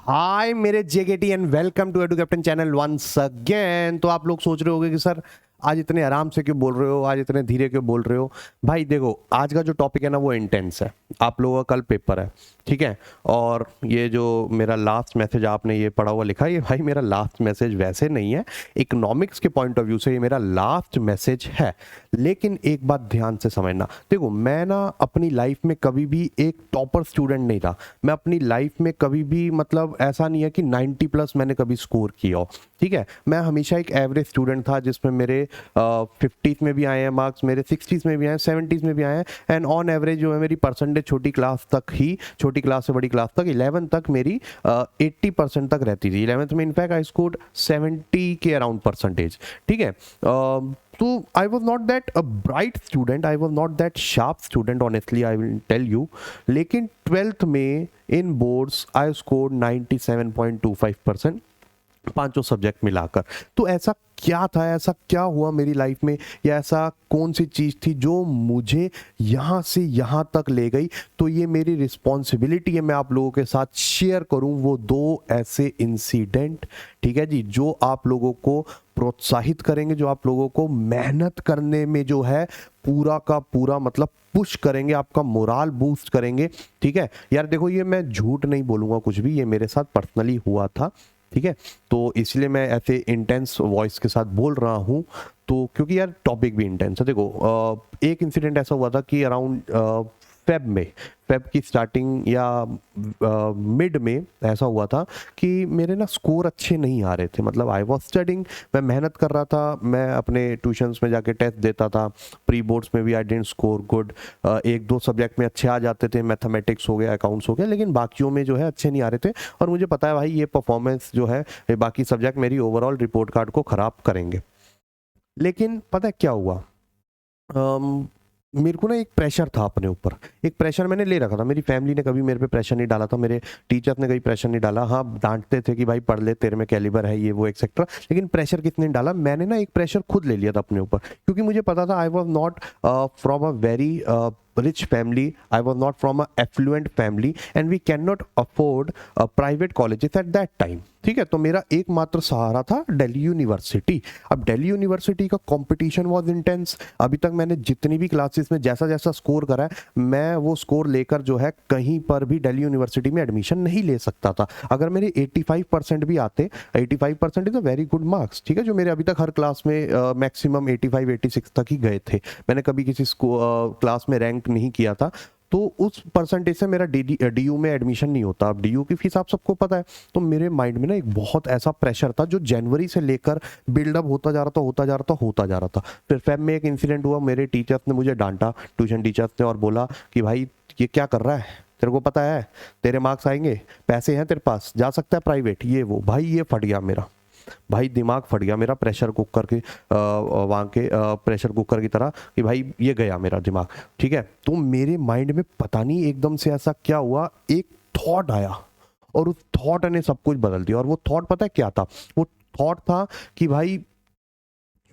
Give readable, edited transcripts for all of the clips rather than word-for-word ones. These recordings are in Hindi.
हाय मेरे जेकेटी and welcome to edu captain channel once again. तो आप लोग सोच रहे होंगे कि सर आज इतने आराम से क्यों बोल रहे हो, आज इतने धीरे क्यों बोल रहे हो। भाई देखो, आज का जो टॉपिक है ना वो इंटेंस है। आप लोगों का कल पेपर है, ठीक है। और ये जो मेरा लास्ट मैसेज आपने ये पढ़ा हुआ लिखा है, ये भाई मेरा लास्ट मैसेज वैसे नहीं है, इकोनॉमिक्स के पॉइंट ऑफ व्यू से ये मेरा लास्ट मैसेज है। लेकिन एक बात ध्यान से समझना, देखो मैं ना अपनी लाइफ में कभी भी एक टॉपर स्टूडेंट नहीं था। मैं अपनी लाइफ में कभी भी मतलब ऐसा नहीं है कि 90+ मैंने कभी स्कोर किया हो, ठीक है। मैं हमेशा एक एवरेज स्टूडेंट था जिसमें मेरे 50s में भी आए हैं मार्क्स, मेरे 60s में भी आए हैं, 70s में भी आए हैं। एंड ऑन एवरेज जो है मेरी परसेंटेज छोटी क्लास तक ही, छोटी क्लास से बड़ी क्लास तक 11 तक मेरी 80% तक रहती थी। 11th में इनफैक्ट आई स्कोर्ड 70 के अराउंड परसेंटेज, ठीक है। तो I was not that a bright student, I was not that sharp student honestly, I will tell you. लेकिन 12th में इन बोर्ड्स आई स्कोर्ड 97.25% पांचों सब्जेक्ट मिलाकर। तो ऐसा क्या था, ऐसा क्या हुआ मेरी लाइफ में, या ऐसा कौन सी चीज़ थी जो मुझे यहाँ से यहाँ तक ले गई। तो ये मेरी रिस्पॉन्सिबिलिटी है, मैं आप लोगों के साथ शेयर करूँ वो दो ऐसे इंसिडेंट, ठीक है जी, जो आप लोगों को प्रोत्साहित करेंगे, जो आप लोगों को मेहनत करने में जो है पूरा का पूरा मतलब पुश करेंगे, आपका मोराल बूस्ट करेंगे, ठीक है। यार देखो, ये मैं झूठ नहीं बोलूँगा कुछ भी, ये मेरे साथ पर्सनली हुआ था, ठीक है। तो इसलिए मैं ऐसे इंटेंस वॉइस के साथ बोल रहा हूँ, तो क्योंकि यार टॉपिक भी इंटेंस है। देखो एक इंसिडेंट ऐसा हुआ था कि अराउंड फेब की स्टार्टिंग या मिड में ऐसा हुआ था कि मेरे ना स्कोर अच्छे नहीं आ रहे थे। मतलब आई वॉज स्टडिंग, मैं मेहनत कर रहा था, मैं अपने ट्यूशन्स में जाके टेस्ट देता था, प्री बोर्ड्स में भी आई डेंट स्कोर गुड। एक दो सब्जेक्ट में अच्छे आ जाते थे, मैथमेटिक्स हो गया, अकाउंट्स हो गया, लेकिन बाकियों में जो है अच्छे नहीं आ रहे थे। और मुझे पता है भाई ये परफॉर्मेंस जो है, ये बाकी सब्जेक्ट मेरी ओवरऑल रिपोर्ट कार्ड को ख़राब करेंगे। लेकिन पता है क्या हुआ, मेरे को ना एक प्रेशर था अपने ऊपर, एक प्रेशर मैंने ले रखा था। मेरी फैमिली ने कभी मेरे पे प्रेशर नहीं डाला था, मेरे टीचर्स ने कभी प्रेशर नहीं डाला। हाँ, डांटते थे कि भाई पढ़ ले, तेरे में कैलिबर है, ये वो एक्सेट्रा, लेकिन प्रेशर किसने डाला, मैंने ना एक प्रेशर खुद ले लिया था अपने ऊपर। क्योंकि मुझे पता था आई was not from a very rich family, I was not from a affluent family and we cannot afford private colleges at that time, ठीक है। तो मेरा एकमात्र सहारा था दिल्ली यूनिवर्सिटी। अब दिल्ली यूनिवर्सिटी का कंपटीशन वाज इंटेंस। अभी तक मैंने जितनी भी क्लासेस में जैसा जैसा स्कोर करा है, मैं वो स्कोर लेकर जो है कहीं पर भी दिल्ली यूनिवर्सिटी में एडमिशन नहीं ले सकता था। अगर मेरे 85% भी आते, 85% is a very good marks, ठीक है, जो मेरे अभी तक हर क्लास में मैक्सिमम 85-86 तक ही गए थे। मैंने कभी किसी क्लास में रैंक नहीं किया था, तो उस परसेंटेज से मेरा डीयू में एडमिशन नहीं होता। अब डीयू की फीस आप सबको पता है। तो मेरे माइंड में ना एक बहुत ऐसा प्रेशर था जो जनवरी से लेकर बिल्डअप होता जा रहा था, होता जा रहा था, होता जा रहा था। फिर फेब में एक इंसिडेंट हुआ, मेरे टीचर्स ने मुझे डांटा, ट्यूशन टीचर्स ने, और बोला कि भाई ये क्या कर रहा है, तेरे को पता है तेरे मार्क्स आएंगे, पैसे हैं तेरे पास, जा सकता है प्राइवेट, ये वो। भाई ये फट गया मेरा, भाई दिमाग फट गया मेरा प्रेशर कुकर के वहाँ के प्रेशर कुकर की तरह, कि भाई ये गया मेरा दिमाग, ठीक है। तो मेरे माइंड में पता नहीं एकदम से ऐसा क्या हुआ, एक थॉट आया और उस थॉट ने सब कुछ बदल दिया। और वो थॉट पता है क्या था, वो थॉट था कि भाई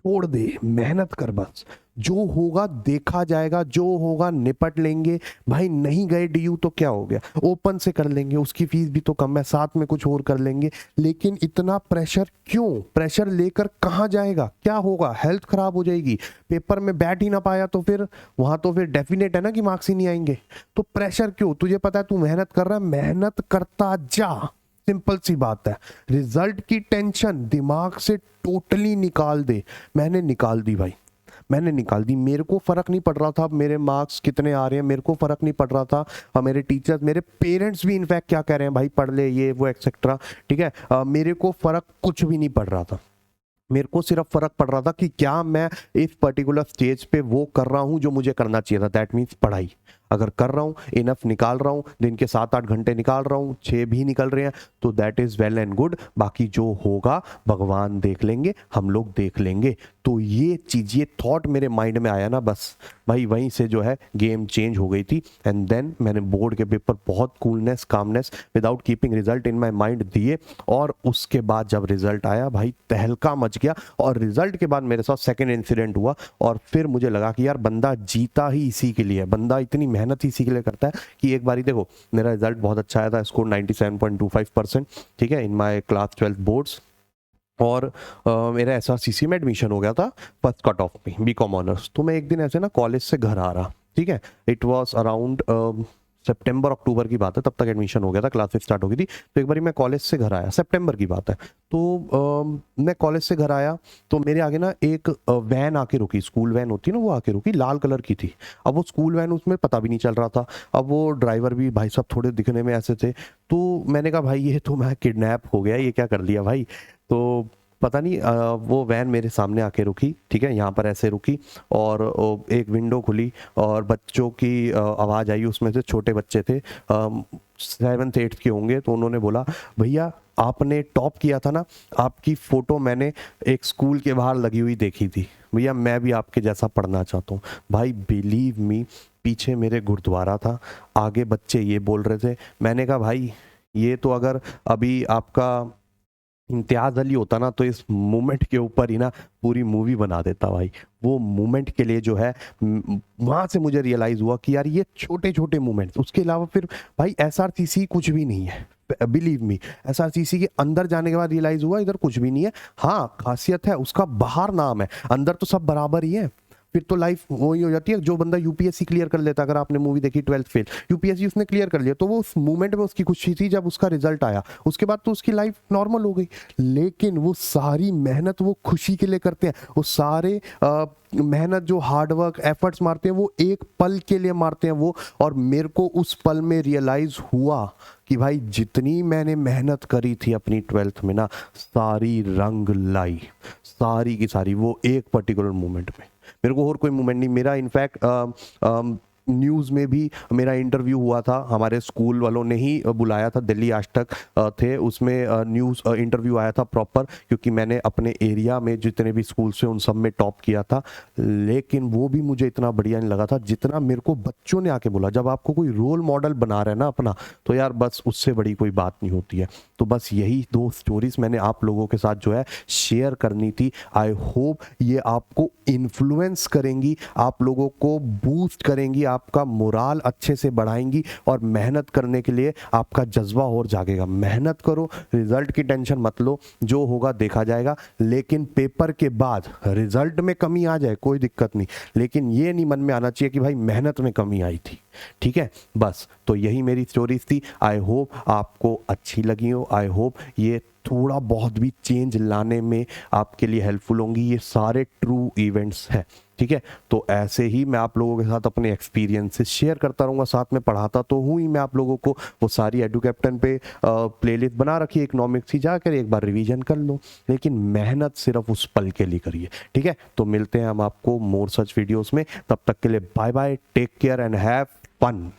छोड़ दे, मेहनत कर, बस जो होगा देखा जाएगा, जो होगा निपट लेंगे। भाई नहीं गए डीयू तो क्या हो गया, ओपन से कर लेंगे, उसकी फीस भी तो कम है, साथ में कुछ और कर लेंगे। लेकिन इतना प्रेशर क्यों, प्रेशर लेकर कहाँ जाएगा, क्या होगा, हेल्थ खराब हो जाएगी, पेपर में बैठ ही ना पाया तो फिर वहां तो फिर डेफिनेट है ना कि मार्क्स ही नहीं आएंगे। तो प्रेशर क्यों, तुझे पता है तू मेहनत कर रहा है, मेहनत करता जा, सिंपल सी बात है। रिजल्ट की टेंशन दिमाग से टोटली निकाल दे। मैंने निकाल दी भाई, मैंने निकाल दी। मेरे को फर्क नहीं पड़ रहा था मेरे मार्क्स कितने आ रहे हैं, मेरे को फर्क नहीं पड़ रहा था। और मेरे टीचर्स, मेरे पेरेंट्स भी इनफैक्ट क्या कह रहे हैं, भाई पढ़ ले, ये वो एक्सेट्रा, ठीक है। मेरे को फर्क कुछ भी नहीं पड़ रहा था। मेरे को सिर्फ फर्क पड़ रहा था कि क्या मैं इस पर्टिकुलर स्टेज पे वो कर रहा हूं जो मुझे करना चाहिए था, दैट मीन्स पढ़ाई। अगर कर रहा हूँ, इनफ निकाल रहा हूँ, दिन के 7-8 घंटे निकाल रहा हूँ, 6 भी निकल रहे हैं, तो that is well and good. बाकी जो होगा भगवान देख लेंगे, हम लोग देख लेंगे। तो ये चीज, ये थॉट मेरे माइंड में आया ना, बस भाई वहीं से जो है गेम चेंज हो गई थी। एंड देन मैंने बोर्ड के पेपर बहुत coolness, calmness, without keeping result in my mind दिए। और उसके बाद जब रिजल्ट आया भाई तहलका मच गया। और रिजल्ट के बाद मेरे साथ सेकेंड इंसिडेंट हुआ, और फिर मुझे लगा कि यार बंदा जीता ही इसी के लिए, बंदा इतनी मेहनत इसी के लिए करता है कि एक बारी देखो मेरा रिजल्ट बहुत अच्छा आया था, स्कोर 97.25%, ठीक है, इन माय क्लास 12 बोर्ड्स, और मेरा एसआरसीसी में एडमिशन हो गया था फर्स्ट कट ऑफ में, बीकॉम ऑनर्स। तो मैं एक दिन ऐसे ना कॉलेज से घर आ रहा, ठीक है, इट वाज अराउंड सितंबर अक्टूबर की बात है, तब तक एडमिशन हो गया था, क्लासेस स्टार्ट हो गई थी। तो एक बारी मैं कॉलेज से घर आया, सितंबर की बात है, तो मैं कॉलेज से घर आया तो मेरे आगे ना एक वैन आके रुकी, स्कूल वैन होती है ना, वो आके रुकी, लाल कलर की थी। अब वो स्कूल वैन, उसमें पता भी नहीं चल रहा था, अब वो ड्राइवर भी भाई साहब थोड़े दिखने में ऐसे थे। तो मैंने कहा भाई ये तो मैं किडनैप हो गया, ये क्या कर लिया भाई। तो पता नहीं वो वैन मेरे सामने आके रुकी, ठीक है, यहाँ पर ऐसे रुकी, और एक विंडो खुली और बच्चों की आवाज़ आई, उसमें से छोटे बच्चे थे, 7th 8th के होंगे। तो उन्होंने बोला भैया आपने टॉप किया था ना, आपकी फ़ोटो मैंने एक स्कूल के बाहर लगी हुई देखी थी, भैया मैं भी आपके जैसा पढ़ना चाहता हूँ। भाई बिलीव मी, पीछे मेरे गुरुद्वारा था, आगे बच्चे ये बोल रहे थे। मैंने कहा भाई ये तो अगर अभी आपका इम्तियाज अली होता ना तो इस मोमेंट के ऊपर ही ना पूरी मूवी बना देता भाई। वो मोमेंट के लिए जो है वहां से मुझे रियलाइज हुआ कि यार ये छोटे छोटे मोमेंट्स, उसके अलावा फिर भाई एसआरसीसी कुछ भी नहीं है, बिलीव मी। एसआरसीसी के अंदर जाने के बाद रियलाइज हुआ इधर कुछ भी नहीं है। हाँ खासियत है उसका, बाहर नाम है, अंदर तो सब बराबर ही है। फिर तो लाइफ वही हो जाती है। जो बंदा यूपीएससी क्लियर कर लेता, अगर आपने मूवी देखी 12th फेल, यूपीएससी उसने क्लियर कर लिया, तो वो उस मोमेंट में उसकी खुशी थी जब उसका रिजल्ट आया, उसके बाद तो उसकी लाइफ नॉर्मल हो गई। लेकिन वो सारी मेहनत वो खुशी के लिए करते हैं, वो सारे मेहनत जो हार्डवर्क एफर्ट्स मारते हैं वो एक पल के लिए मारते हैं वो। और मेरे को उस पल में रियलाइज हुआ कि भाई जितनी मैंने मेहनत करी थी अपनी 12th में ना, सारी रंग लाई, सारी की सारी वो एक पर्टिकुलर मोमेंट में। मेरे को और कोई मूवमेंट नहीं। मेरा इनफैक्ट न्यूज़ में भी मेरा इंटरव्यू हुआ था, हमारे स्कूल वालों ने ही बुलाया था, दिल्ली आज तक थे, उसमें न्यूज़ इंटरव्यू आया था प्रॉपर, क्योंकि मैंने अपने एरिया में जितने भी स्कूल से उन सब में टॉप किया था। लेकिन वो भी मुझे इतना बढ़िया नहीं लगा था जितना मेरे को बच्चों ने आके बोला। जब आपको कोई रोल मॉडल बना रहा है ना अपना, तो यार बस उससे बड़ी कोई बात नहीं होती है। तो बस यही 2 स्टोरीज मैंने आप लोगों के साथ जो है शेयर करनी थी। आई होप ये आपको इन्फ्लुएंस करेंगी, आप लोगों को बूस्ट करेंगी, आपका मोराल अच्छे से बढ़ाएंगी, और मेहनत करने के लिए आपका जज्बा और जागेगा। मेहनत करो, रिजल्ट की टेंशन मत लो, जो होगा देखा जाएगा। लेकिन पेपर के बाद रिजल्ट में कमी आ जाए कोई दिक्कत नहीं, लेकिन ये नहीं मन में आना चाहिए कि भाई मेहनत में कमी आई थी। ठीक है, बस तो यही मेरी स्टोरीज थी। आई होप आपको अच्छी लगी हो, आई होप ये थोड़ा बहुत भी चेंज लाने में आपके लिए हेल्पफुल होंगी। ये सारे ट्रू इवेंट्स हैं, ठीक है। तो ऐसे ही मैं आप लोगों के साथ अपने एक्सपीरियंसेस शेयर करता रहूँगा, साथ में पढ़ाता तो हूँ ही मैं आप लोगों को। वो सारी एडू कैप्टन पे प्लेलिस्ट बना रखी है, इकोनॉमिक्स ही जाकर एक बार रिवीजन कर लो, लेकिन मेहनत सिर्फ उस पल के लिए करिए, ठीक है। तो मिलते हैं हम आपको मोर सच वीडियोस में, तब तक के लिए bye bye, take care and have fun.